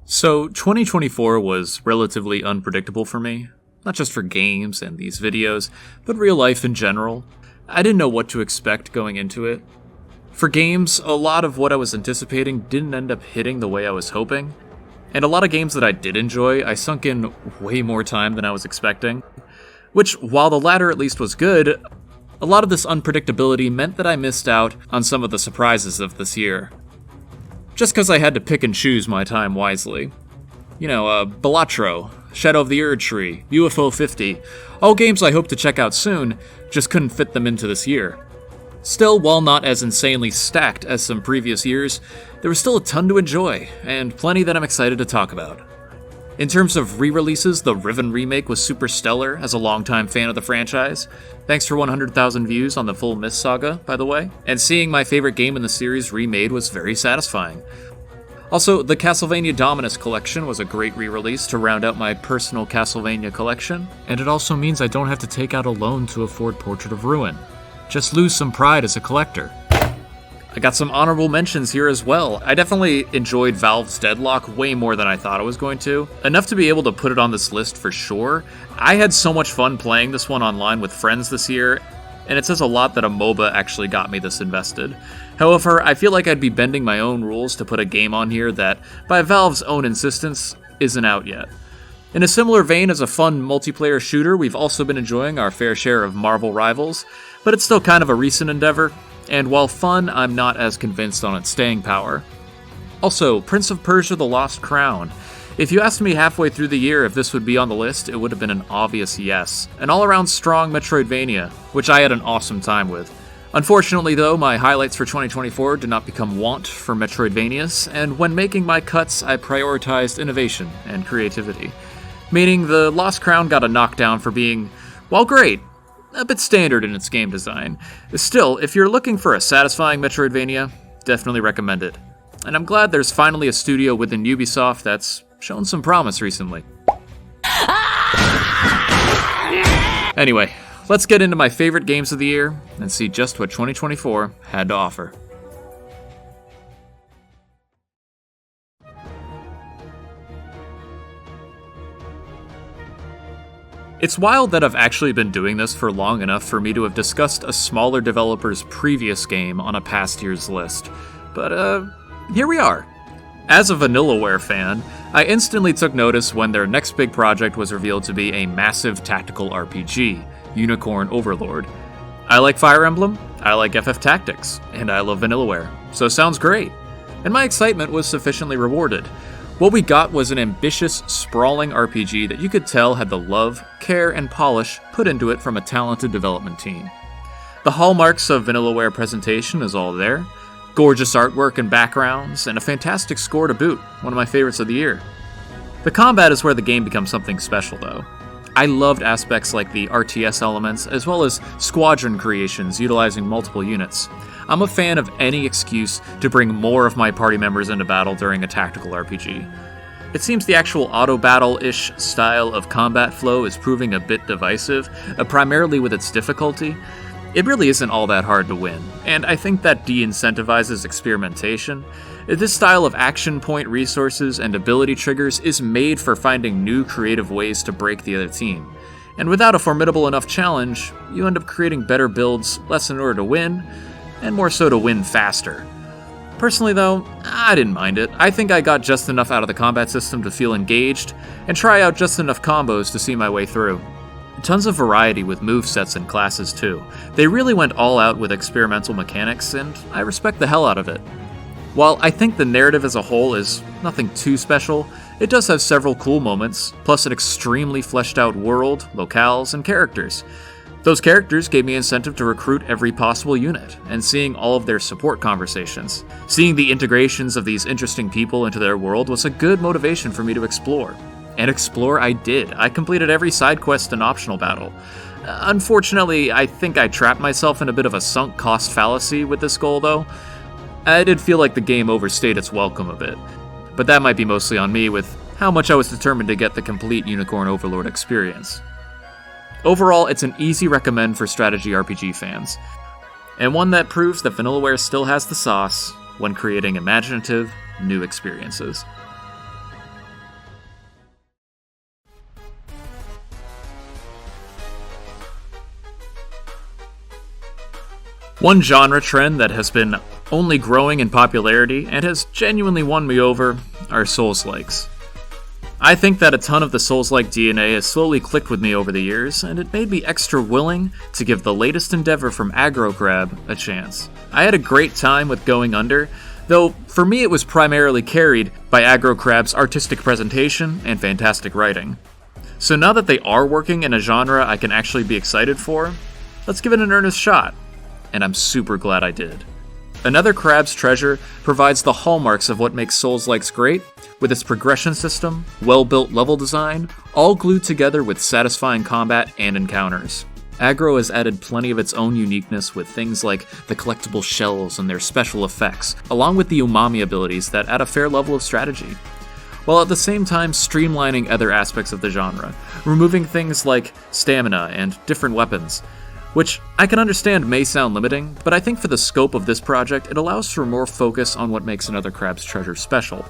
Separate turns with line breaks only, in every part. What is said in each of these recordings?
So, 2024 was relatively unpredictable for me, not just for games and these videos, but real life in general. I didn't know what to expect going into it. For games, a lot of what I was anticipating didn't end up hitting the way I was hoping, and a lot of games that I did enjoy, I sunk in way more time than I was expecting. Which, while the latter at least was good, a lot of this unpredictability meant that I missed out on some of the surprises of this year. Just because I had to pick and choose my time wisely. Balatro, Shadow of the Erdtree, UFO 50, all games I hope to check out soon, just couldn't fit them into this year. Still, while not as insanely stacked as some previous years, there was still a ton to enjoy, and plenty that I'm excited to talk about. In terms of re-releases, the Riven remake was super stellar as a longtime fan of the franchise. Thanks for 100,000 views on the full Myst saga, by the way. And seeing my favorite game in the series remade was very satisfying. Also, the Castlevania Dominus collection was a great re-release to round out my personal Castlevania collection. And it also means I don't have to take out a loan to afford Portrait of Ruin. Just lose some pride as a collector. I got some honorable mentions here as well. I definitely enjoyed Valve's Deadlock way more than I thought I was going to. Enough to be able to put it on this list for sure. I had so much fun playing this one online with friends this year, and it says a lot that a MOBA actually got me this invested. However, I feel like I'd be bending my own rules to put a game on here that, by Valve's own insistence, isn't out yet. In a similar vein as a fun multiplayer shooter, we've also been enjoying our fair share of Marvel Rivals, but it's still kind of a recent endeavor. And while fun, I'm not as convinced on its staying power. Also, Prince of Persia: The Lost Crown. If you asked me halfway through the year if this would be on the list, it would have been an obvious yes. An all-around strong Metroidvania, which I had an awesome time with. Unfortunately though, my highlights for 2024 did not become want for Metroidvanias, and when making my cuts, I prioritized innovation and creativity. Meaning the Lost Crown got a knockdown for being, while great, a bit standard in its game design. Still, if you're looking for a satisfying Metroidvania, definitely recommend it. And I'm glad there's finally a studio within Ubisoft that's shown some promise recently. Anyway, let's get into my favorite games of the year and see just what 2024 had to offer. It's wild that I've actually been doing this for long enough for me to have discussed a smaller developer's previous game on a past year's list. But, here we are. As a Vanillaware fan, I instantly took notice when their next big project was revealed to be a massive tactical RPG, Unicorn Overlord. I like Fire Emblem, I like FF Tactics, and I love Vanillaware, so sounds great. And my excitement was sufficiently rewarded. What we got was an ambitious, sprawling RPG that you could tell had the love, care, and polish put into it from a talented development team. The hallmarks of Vanillaware presentation is all there. Gorgeous artwork and backgrounds, and a fantastic score to boot, one of my favorites of the year. The combat is where the game becomes something special though. I loved aspects like the RTS elements, as well as squadron creations utilizing multiple units. I'm a fan of any excuse to bring more of my party members into battle during a tactical RPG. It seems the actual auto-battle-ish style of combat flow is proving a bit divisive, primarily with its difficulty. It really isn't all that hard to win, and I think that de-incentivizes experimentation. This style of action point resources and ability triggers is made for finding new creative ways to break the other team. And without a formidable enough challenge, you end up creating better builds less in order to win, and more so to win faster. Personally though, I didn't mind it. I think I got just enough out of the combat system to feel engaged, and try out just enough combos to see my way through. Tons of variety with movesets and classes too. They really went all out with experimental mechanics, and I respect the hell out of it. While I think the narrative as a whole is nothing too special, it does have several cool moments, plus an extremely fleshed out world, locales, and characters. Those characters gave me incentive to recruit every possible unit, and seeing all of their support conversations. Seeing the integrations of these interesting people into their world was a good motivation for me to explore. And explore I did. I completed every side quest and optional battle. Unfortunately, I think I trapped myself in a bit of a sunk cost fallacy with this goal though. I did feel like the game overstayed its welcome a bit, but that might be mostly on me with how much I was determined to get the complete Unicorn Overlord experience. Overall, it's an easy recommend for strategy RPG fans, and one that proves that Vanillaware still has the sauce when creating imaginative, new experiences. One genre trend that has been only growing in popularity and has genuinely won me over are Souls-likes. I think that a ton of the Souls-like DNA has slowly clicked with me over the years, and it made me extra willing to give the latest endeavor from Aggro Crab a chance. I had a great time with Going Under, though for me it was primarily carried by Aggro Crab's artistic presentation and fantastic writing. So now that they are working in a genre I can actually be excited for, let's give it an earnest shot. And I'm super glad I did. Another Crab's Treasure provides the hallmarks of what makes Souls-likes great, with its progression system, well-built level design, all glued together with satisfying combat and encounters. Aggro has added plenty of its own uniqueness with things like the collectible shells and their special effects, along with the umami abilities that add a fair level of strategy, while at the same time streamlining other aspects of the genre, removing things like stamina and different weapons, which I can understand may sound limiting, but I think for the scope of this project, it allows for more focus on what makes another Crab's Treasure special.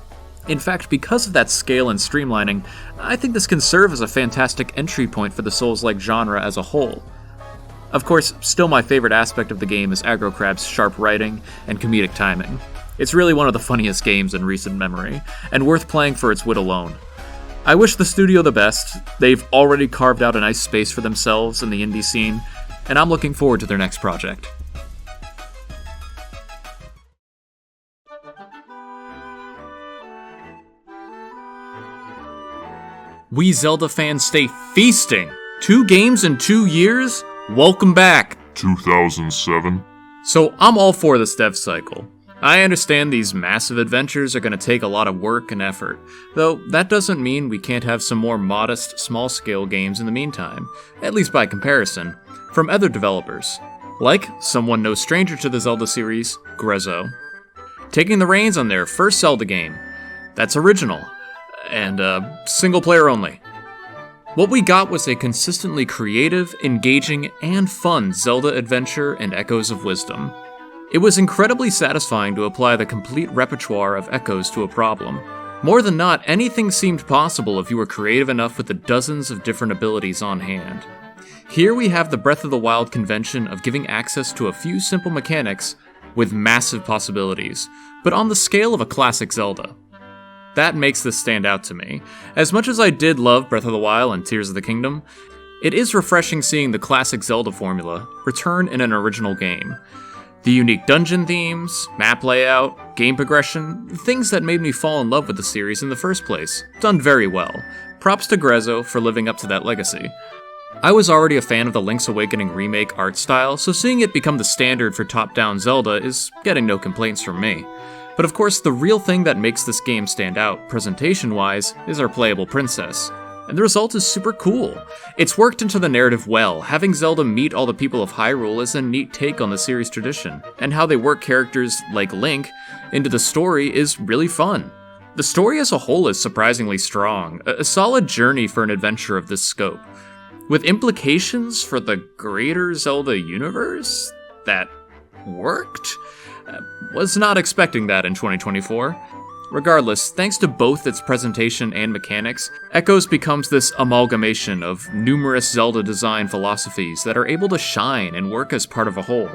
In fact, because of that scale and streamlining, I think this can serve as a fantastic entry point for the Souls-like genre as a whole. Of course, still my favorite aspect of the game is Aggro Crab's sharp writing and comedic timing. It's really one of the funniest games in recent memory, and worth playing for its wit alone. I wish the studio the best. They've already carved out a nice space for themselves in the indie scene, and I'm looking forward to their next project. We Zelda fans stay feasting! 2 games in 2 years? Welcome back!
2007.
So I'm all for this dev cycle. I understand these massive adventures are going to take a lot of work and effort, though that doesn't mean we can't have some more modest, small-scale games in the meantime, at least by comparison, from other developers, like someone no stranger to the Zelda series, Grezzo, taking the reins on their first Zelda game. That's original, and single player only. What we got was a consistently creative, engaging, and fun Zelda adventure and Echoes of Wisdom. It was incredibly satisfying to apply the complete repertoire of echoes to a problem. More than not, anything seemed possible if you were creative enough with the dozens of different abilities on hand. Here we have the Breath of the Wild convention of giving access to a few simple mechanics with massive possibilities, but on the scale of a classic Zelda. That makes this stand out to me. As much as I did love Breath of the Wild and Tears of the Kingdom, it is refreshing seeing the classic Zelda formula return in an original game. The unique dungeon themes, map layout, game progression, things that made me fall in love with the series in the first place. Done very well. Props to Grezzo for living up to that legacy. I was already a fan of the Link's Awakening remake art style, so seeing it become the standard for top-down Zelda is getting no complaints from me. But of course, the real thing that makes this game stand out, presentation-wise, is our playable princess. And the result is super cool. It's worked into the narrative well. Having Zelda meet all the people of Hyrule is a neat take on the series tradition, and how they work characters like Link into the story is really fun. The story as a whole is surprisingly strong, a solid journey for an adventure of this scope, with implications for the greater Zelda universe that worked? Was not expecting that in 2024. Regardless, thanks to both its presentation and mechanics, Echoes becomes this amalgamation of numerous Zelda design philosophies that are able to shine and work as part of a whole.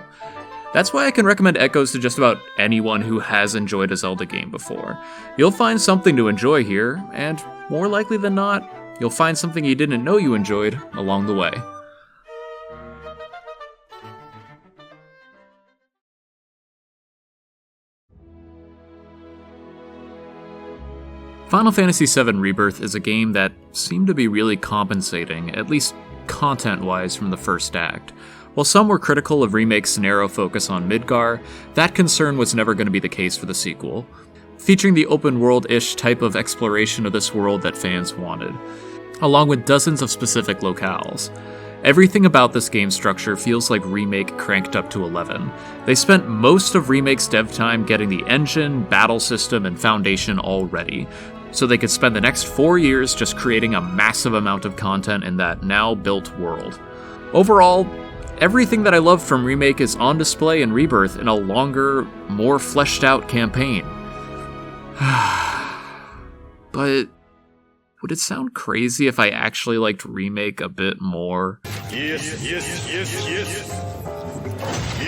That's why I can recommend Echoes to just about anyone who has enjoyed a Zelda game before. You'll find something to enjoy here, and more likely than not, you'll find something you didn't know you enjoyed along the way. Final Fantasy VII Rebirth is a game that seemed to be really compensating, at least content-wise, from the first act. While some were critical of Remake's narrow focus on Midgar, that concern was never going to be the case for the sequel, featuring the open-world-ish type of exploration of this world that fans wanted, along with dozens of specific locales. Everything about this game structure feels like Remake cranked up to 11. They spent most of Remake's dev time getting the engine, battle system, and foundation all ready, so they could spend the next 4 years just creating a massive amount of content in that now-built world. Overall, everything that I love from Remake is on display in Rebirth in a longer, more fleshed-out campaign. But would it sound crazy if I actually liked Remake a bit more?
Yes, yes, yes, yes.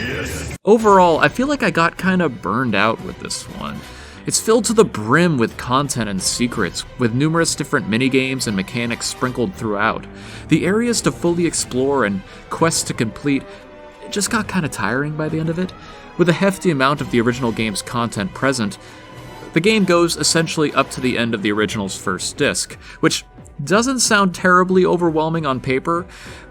Overall, I feel like I got kinda burned out with this one. It's filled to the brim with content and secrets, with numerous different minigames and mechanics sprinkled throughout. The areas to fully explore and quests to complete just got kinda tiring by the end of it. With a hefty amount of the original game's content present, the game goes essentially up to the end of the original's first disc, which doesn't sound terribly overwhelming on paper,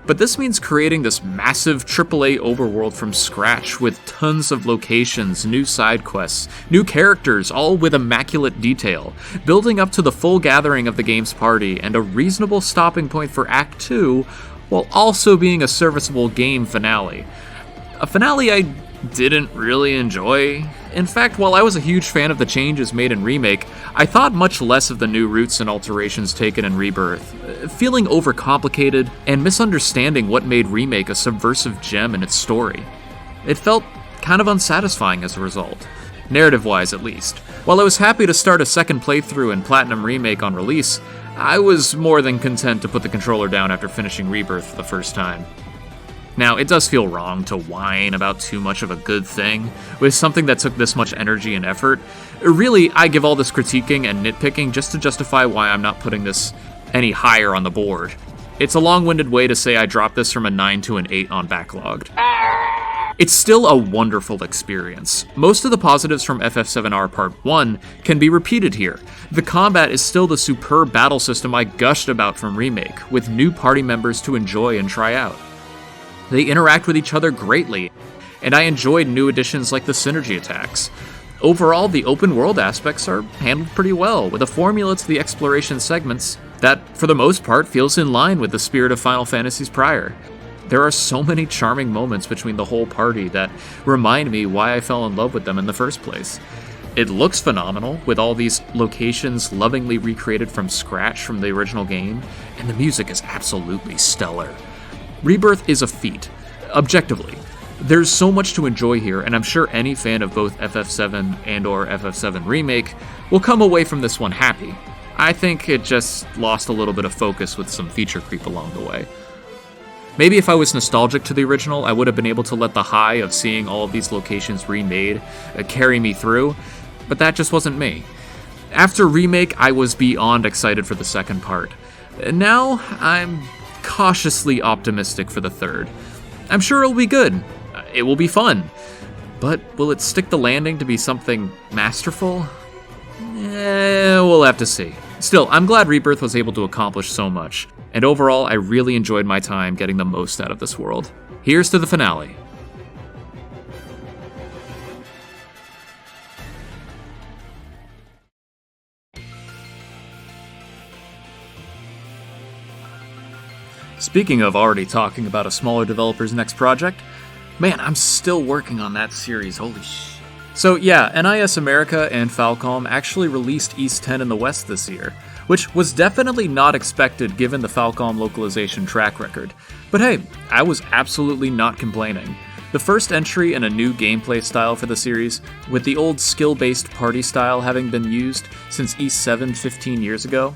but this means creating this massive AAA overworld from scratch with tons of locations, new side quests, new characters, all with immaculate detail, building up to the full gathering of the game's party and a reasonable stopping point for Act 2, while also being a serviceable game finale. A finale I didn't really enjoy. In fact, while I was a huge fan of the changes made in Remake, I thought much less of the new routes and alterations taken in Rebirth, feeling overcomplicated and misunderstanding what made Remake a subversive gem in its story. It felt kind of unsatisfying as a result, narrative-wise at least. While I was happy to start a second playthrough in Platinum Remake on release, I was more than content to put the controller down after finishing Rebirth for the first time. Now, it does feel wrong to whine about too much of a good thing with something that took this much energy and effort. Really, I give all this critiquing and nitpicking just to justify why I'm not putting this any higher on the board. It's a long-winded way to say I dropped this from a 9 to an 8 on Backlogged. It's still a wonderful experience. Most of the positives from FF7R Part 1 can be repeated here. The combat is still the superb battle system I gushed about from Remake, with new party members to enjoy and try out. They interact with each other greatly, and I enjoyed new additions like the synergy attacks. Overall, the open world aspects are handled pretty well, with a formula to the exploration segments that, for the most part, feels in line with the spirit of Final Fantasies prior. There are so many charming moments between the whole party that remind me why I fell in love with them in the first place. It looks phenomenal, with all these locations lovingly recreated from scratch from the original game, and the music is absolutely stellar. Rebirth is a feat, objectively. There's so much to enjoy here, and I'm sure any fan of both FF7 and/or FF7 Remake will come away from this one happy. I think it just lost a little bit of focus with some feature creep along the way. Maybe if I was nostalgic to the original, I would have been able to let the high of seeing all of these locations remade carry me through, but that just wasn't me. After Remake, I was beyond excited for the second part. Now, I'm cautiously optimistic for the third. I'm sure it'll be good. It will be fun. But will it stick the landing to be something masterful? We'll have to see. Still, I'm glad Rebirth was able to accomplish so much, and overall, I really enjoyed my time getting the most out of this world. Here's to the finale. Speaking of already talking about a smaller developer's next project, man, I'm still working on that series, holy sh... So yeah, NIS America and Falcom actually released East 10 in the West this year, which was definitely not expected given the Falcom localization track record. But hey, I was absolutely not complaining. The first entry in a new gameplay style for the series, with the old skill-based party style having been used since East 7 15 years ago.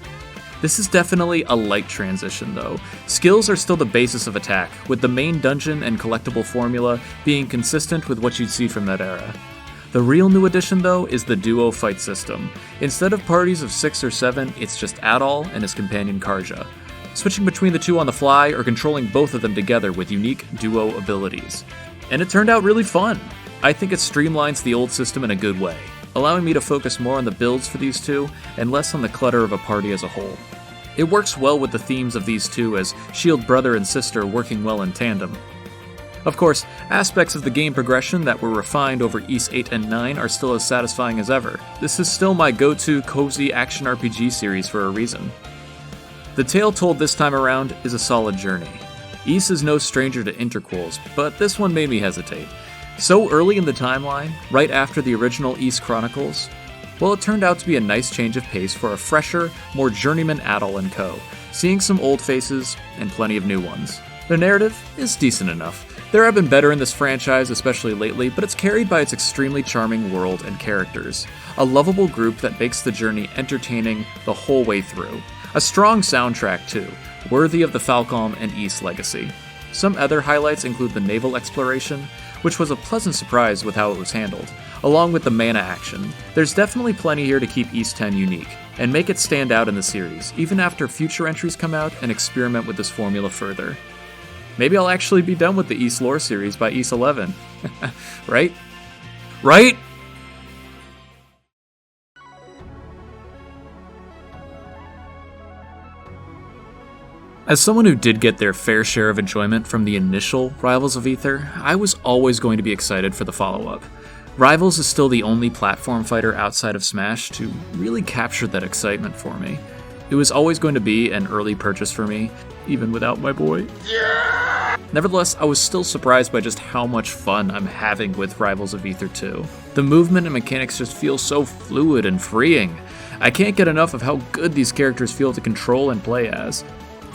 This is definitely a light transition though. Skills are still the basis of attack, with the main dungeon and collectible formula being consistent with what you'd see from that era. The real new addition though is the duo fight system. Instead of parties of 6 or 7, it's just Adol and his companion Karja, switching between the two on the fly or controlling both of them together with unique duo abilities. And it turned out really fun. I think it streamlines the old system in a good way, allowing me to focus more on the builds for these two and less on the clutter of a party as a whole. It works well with the themes of these two as shield brother and sister working well in tandem. Of course, aspects of the game progression that were refined over Ys 8 and 9 are still as satisfying as ever. This is still my go-to cozy action RPG series for a reason. The tale told this time around is a solid journey. Ys is no stranger to interquels, but this one made me hesitate. So early in the timeline, right after the original Ys Chronicles, well, it turned out to be a nice change of pace for a fresher, more journeyman Adol and co., seeing some old faces and plenty of new ones. The narrative is decent enough. There have been better in this franchise, especially lately, but it's carried by its extremely charming world and characters. A lovable group that makes the journey entertaining the whole way through. A strong soundtrack, too, worthy of the Falcom and Ys legacy. Some other highlights include the naval exploration, which was a pleasant surprise with how it was handled. Along with the mana action, there's definitely plenty here to keep Ys 10 unique, and make it stand out in the series, even after future entries come out and experiment with this formula further. Maybe I'll actually be done with the Ys lore series by Ys 11. Right? Right? As someone who did get their fair share of enjoyment from the initial Rivals of Aether, I was always going to be excited for the follow-up. Rivals is still the only platform fighter outside of Smash to really capture that excitement for me. It was always going to be an early purchase for me, even without my boy. Yeah! Nevertheless, I was still surprised by just how much fun I'm having with Rivals of Aether 2. The movement and mechanics just feel so fluid and freeing. I can't get enough of how good these characters feel to control and play as.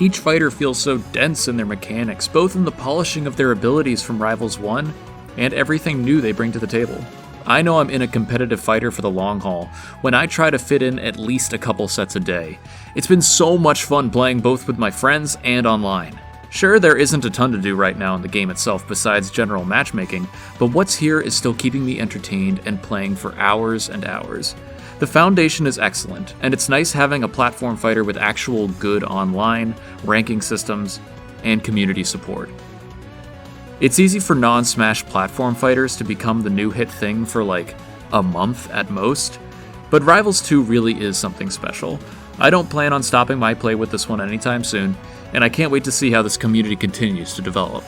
Each fighter feels so dense in their mechanics, both in the polishing of their abilities from Rivals 1 and everything new they bring to the table. I know I'm in a competitive fighter for the long haul, when I try to fit in at least a couple sets a day. It's been so much fun playing both with my friends and online. Sure, there isn't a ton to do right now in the game itself besides general matchmaking, but what's here is still keeping me entertained and playing for hours and hours. The foundation is excellent, and it's nice having a platform fighter with actual good online, ranking systems, and community support. It's easy for non-Smash platform fighters to become the new hit thing for like a month at most, but Rivals 2 really is something special. I don't plan on stopping my play with this one anytime soon, and I can't wait to see how this community continues to develop.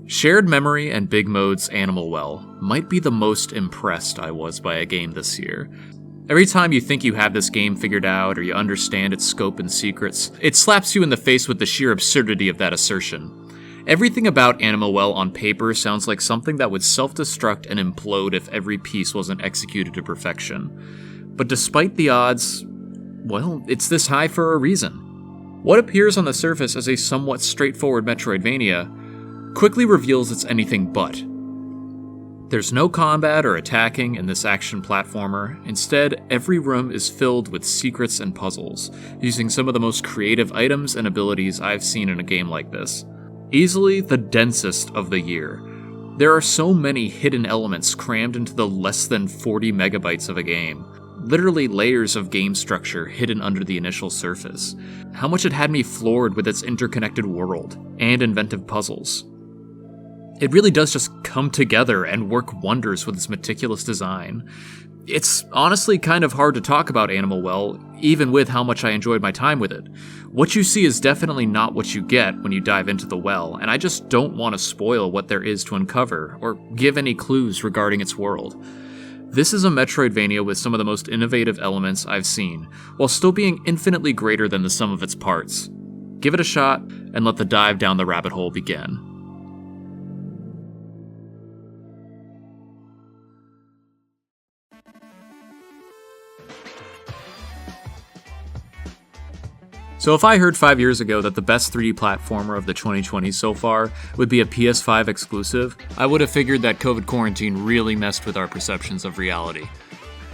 Shared Memory and Big Mode's Animal Well might be the most impressed I was by a game this year. Every time you think you have this game figured out or you understand its scope and secrets, it slaps you in the face with the sheer absurdity of that assertion. Everything about Animal Well on paper sounds like something that would self-destruct and implode if every piece wasn't executed to perfection. But despite the odds, well, it's this high for a reason. What appears on the surface as a somewhat straightforward Metroidvania quickly reveals it's anything but. There's no combat or attacking in this action platformer. Instead, every room is filled with secrets and puzzles, using some of the most creative items and abilities I've seen in a game like this. Easily the densest of the year. There are so many hidden elements crammed into the less than 40 megabytes of a game. Literally layers of game structure hidden under the initial surface. How much it had me floored with its interconnected world and inventive puzzles. It really does just come together and work wonders with its meticulous design. It's honestly kind of hard to talk about Animal Well, even with how much I enjoyed my time with it. What you see is definitely not what you get when you dive into the well, and I just don't want to spoil what there is to uncover, or give any clues regarding its world. This is a Metroidvania with some of the most innovative elements I've seen, while still being infinitely greater than the sum of its parts. Give it a shot, and let the dive down the rabbit hole begin. So if I heard 5 years ago that the best 3D platformer of the 2020s so far would be a PS5 exclusive, I would have figured that COVID quarantine really messed with our perceptions of reality.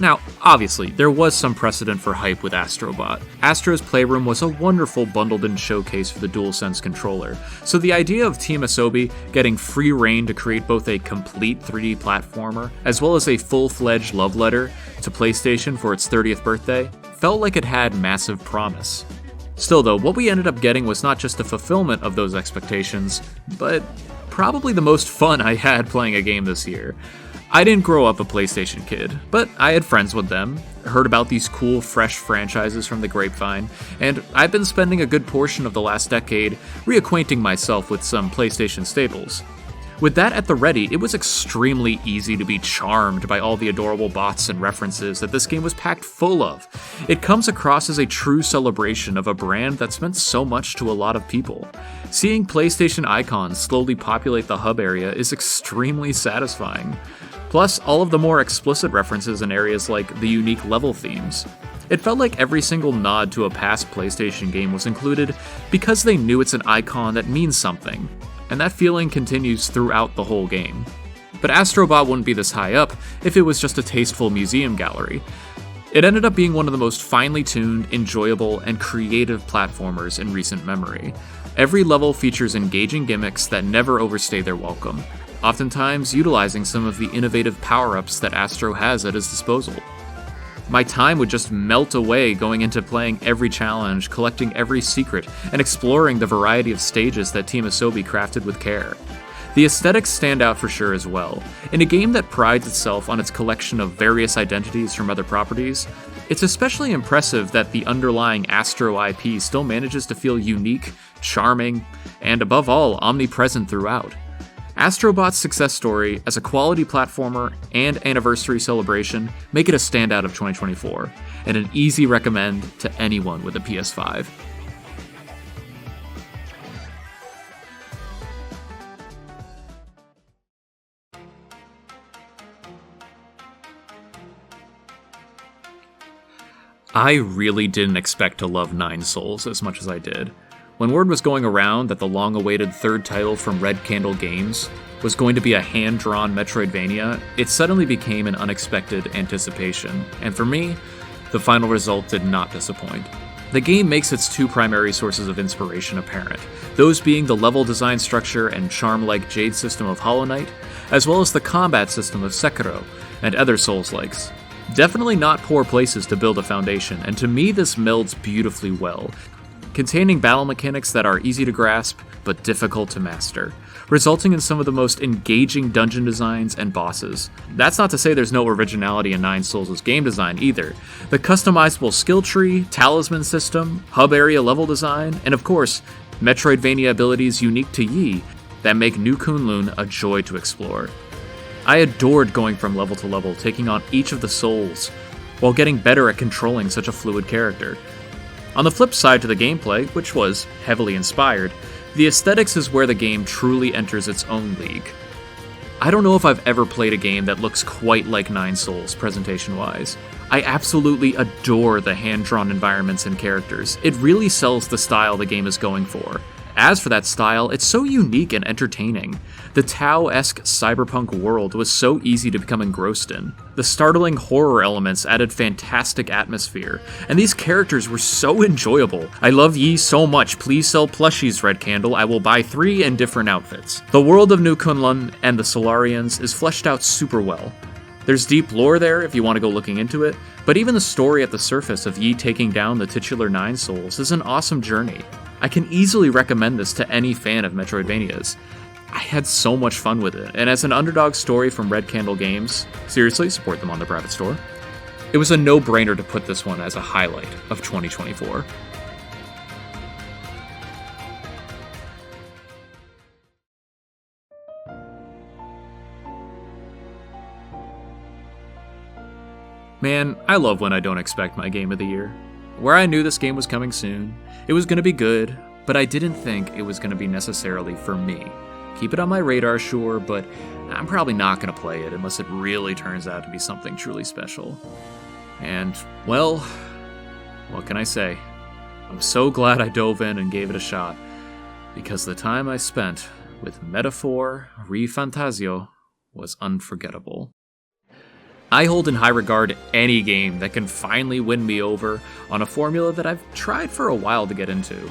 Now, obviously, there was some precedent for hype with Astrobot. Astro's Playroom was a wonderful bundled-in showcase for the DualSense controller, so the idea of Team Asobi getting free reign to create both a complete 3D platformer, as well as a full-fledged love letter to PlayStation for its 30th birthday, felt like it had massive promise. Still though, what we ended up getting was not just a fulfillment of those expectations, but probably the most fun I had playing a game this year. I didn't grow up a PlayStation kid, but I had friends with them, heard about these cool, fresh franchises from the grapevine, and I've been spending a good portion of the last decade reacquainting myself with some PlayStation staples. With that at the ready, it was extremely easy to be charmed by all the adorable bots and references that this game was packed full of. It comes across as a true celebration of a brand that's meant so much to a lot of people. Seeing PlayStation icons slowly populate the hub area is extremely satisfying. Plus, all of the more explicit references in areas like the unique level themes. It felt like every single nod to a past PlayStation game was included because they knew it's an icon that means something. And that feeling continues throughout the whole game. But Astrobot wouldn't be this high up if it was just a tasteful museum gallery. It ended up being one of the most finely tuned, enjoyable, and creative platformers in recent memory. Every level features engaging gimmicks that never overstay their welcome, oftentimes utilizing some of the innovative power-ups that Astro has at his disposal. My time would just melt away going into playing every challenge, collecting every secret, and exploring the variety of stages that Team Asobi crafted with care. The aesthetics stand out for sure as well. In a game that prides itself on its collection of various identities from other properties, it's especially impressive that the underlying Astro IP still manages to feel unique, charming, and above all, omnipresent throughout. Astrobot's success story as a quality platformer and anniversary celebration make it a standout of 2024, and an easy recommend to anyone with a PS5. I really didn't expect to love Nine Souls as much as I did. When word was going around that the long-awaited third title from Red Candle Games was going to be a hand-drawn Metroidvania, it suddenly became an unexpected anticipation, and for me, the final result did not disappoint. The game makes its two primary sources of inspiration apparent, those being the level design structure and charm-like Jade system of Hollow Knight, as well as the combat system of Sekiro and other Souls-likes. Definitely not poor places to build a foundation, and to me this melds beautifully well, containing battle mechanics that are easy to grasp but difficult to master, resulting in some of the most engaging dungeon designs and bosses. That's not to say there's no originality in Nine Souls' game design either. The customizable skill tree, talisman system, hub area level design, and of course, Metroidvania abilities unique to Yi that make New Kunlun a joy to explore. I adored going from level to level, taking on each of the souls, while getting better at controlling such a fluid character. On the flip side to the gameplay, which was heavily inspired, the aesthetics is where the game truly enters its own league. I don't know if I've ever played a game that looks quite like Nine Souls presentation-wise. I absolutely adore the hand-drawn environments and characters. It really sells the style the game is going for. As for that style, it's so unique and entertaining. The Tao-esque cyberpunk world was so easy to become engrossed in. The startling horror elements added fantastic atmosphere, and these characters were so enjoyable. I love Yi so much, please sell plushies, Red Candle, I will buy 3 in different outfits. The world of New Kunlun and the Solarians is fleshed out super well. There's deep lore there if you want to go looking into it, but even the story at the surface of Yi taking down the titular Nine Souls is an awesome journey. I can easily recommend this to any fan of Metroidvanias. I had so much fun with it, and as an underdog story from Red Candle Games, seriously, support them on the private store, it was a no-brainer to put this one as a highlight of 2024. Man, I love when I don't expect my game of the year. Where I knew this game was coming soon, it was going to be good, but I didn't think it was going to be necessarily for me. Keep it on my radar, sure, but I'm probably not going to play it unless it really turns out to be something truly special. And, well, what can I say? I'm so glad I dove in and gave it a shot, because the time I spent with Metaphor ReFantasio was unforgettable. I hold in high regard any game that can finally win me over on a formula that I've tried for a while to get into.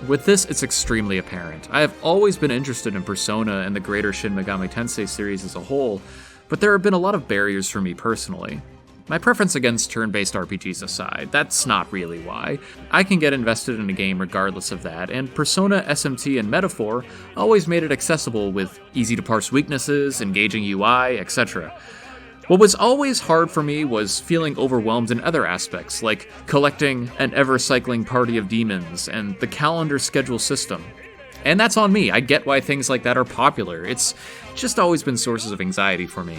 With this, it's extremely apparent. I have always been interested in Persona and the greater Shin Megami Tensei series as a whole, but there have been a lot of barriers for me personally. My preference against turn-based RPGs aside, that's not really why. I can get invested in a game regardless of that, and Persona, SMT, and Metaphor always made it accessible with easy-to-parse weaknesses, engaging UI, etc. What was always hard for me was feeling overwhelmed in other aspects, like collecting an ever-cycling party of demons and the calendar schedule system. And that's on me, I get why things like that are popular, it's just always been sources of anxiety for me.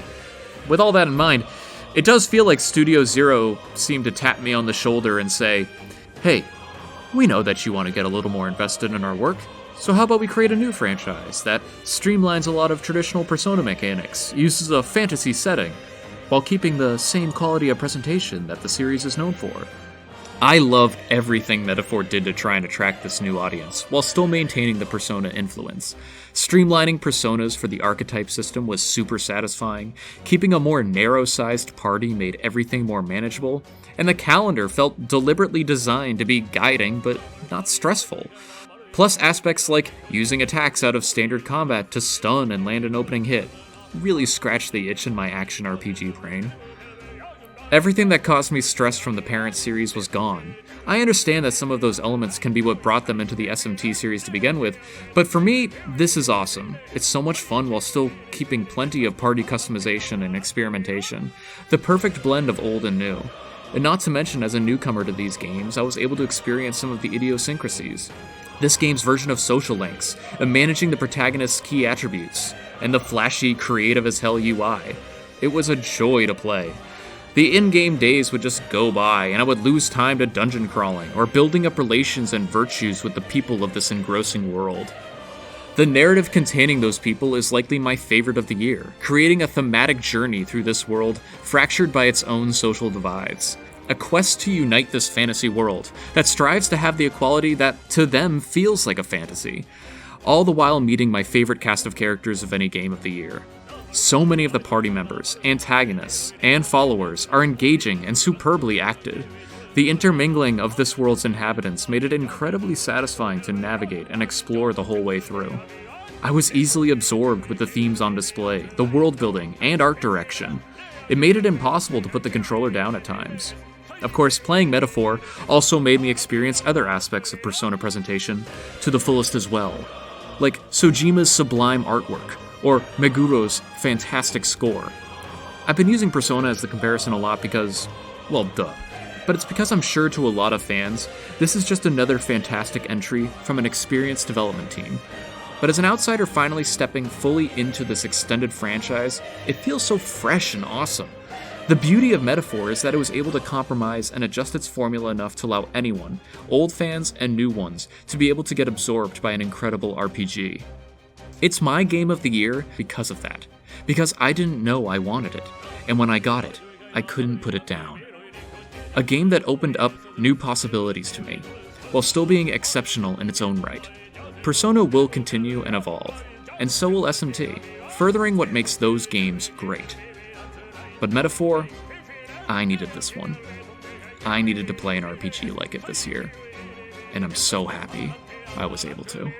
With all that in mind, it does feel like Studio Zero seemed to tap me on the shoulder and say, hey, we know that you want to get a little more invested in our work, so how about we create a new franchise that streamlines a lot of traditional Persona mechanics, uses a fantasy setting, while keeping the same quality of presentation that the series is known for. I love everything Metaphor did to try and attract this new audience, while still maintaining the Persona influence. Streamlining personas for the archetype system was super satisfying, keeping a more narrow-sized party made everything more manageable, and the calendar felt deliberately designed to be guiding but not stressful. Plus aspects like using attacks out of standard combat to stun and land an opening hit really scratched the itch in my action RPG brain. Everything that caused me stress from the parent series was gone. I understand that some of those elements can be what brought them into the SMT series to begin with, but for me, this is awesome. It's so much fun while still keeping plenty of party customization and experimentation. The perfect blend of old and new. And not to mention, as a newcomer to these games, I was able to experience some of the idiosyncrasies. This game's version of social links, and managing the protagonist's key attributes, and the flashy, creative-as-hell UI. It was a joy to play. The in-game days would just go by, and I would lose time to dungeon crawling, or building up relations and virtues with the people of this engrossing world. The narrative containing those people is likely my favorite of the year, creating a thematic journey through this world fractured by its own social divides. A quest to unite this fantasy world that strives to have the equality that, to them, feels like a fantasy. All the while meeting my favorite cast of characters of any game of the year. So many of the party members, antagonists, and followers are engaging and superbly acted. The intermingling of this world's inhabitants made it incredibly satisfying to navigate and explore the whole way through. I was easily absorbed with the themes on display, the world building, and art direction. It made it impossible to put the controller down at times. Of course, playing Metaphor also made me experience other aspects of Persona presentation to the fullest as well, like Sojima's sublime artwork, or Meguro's fantastic score. I've been using Persona as the comparison a lot because, well, duh. But it's because I'm sure to a lot of fans, this is just another fantastic entry from an experienced development team. But as an outsider finally stepping fully into this extended franchise, it feels so fresh and awesome. The beauty of Metaphor is that it was able to compromise and adjust its formula enough to allow anyone, old fans and new ones, to be able to get absorbed by an incredible RPG. It's my game of the year because of that. Because I didn't know I wanted it, and when I got it, I couldn't put it down. A game that opened up new possibilities to me, while still being exceptional in its own right. Persona will continue and evolve, and so will SMT, furthering what makes those games great. But Metaphor, I needed this one. I needed to play an RPG like it this year, and I'm so happy I was able to.